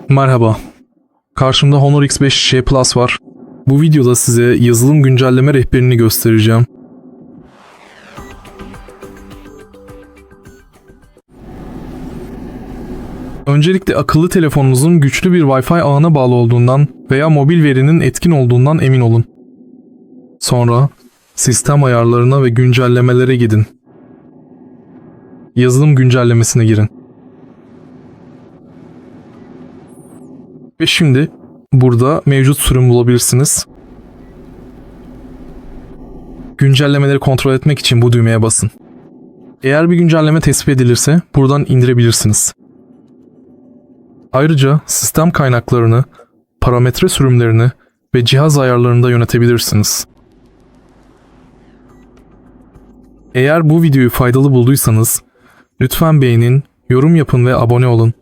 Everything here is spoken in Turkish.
Merhaba. Karşımda Honor X5 Plus var. Bu videoda size yazılım güncelleme rehberini göstereceğim. Öncelikle akıllı telefonunuzun güçlü bir Wi-Fi ağına bağlı olduğundan veya mobil verinin etkin olduğundan emin olun. Sonra sistem ayarlarına ve güncellemelere gidin. Yazılım güncellemesine girin. Ve şimdi burada mevcut sürüm bulabilirsiniz. Güncellemeleri kontrol etmek için bu düğmeye basın. Eğer bir güncelleme tespit edilirse buradan indirebilirsiniz. Ayrıca sistem kaynaklarını, parametre sürümlerini ve cihaz ayarlarını da yönetebilirsiniz. Eğer bu videoyu faydalı bulduysanız lütfen beğenin, yorum yapın ve abone olun.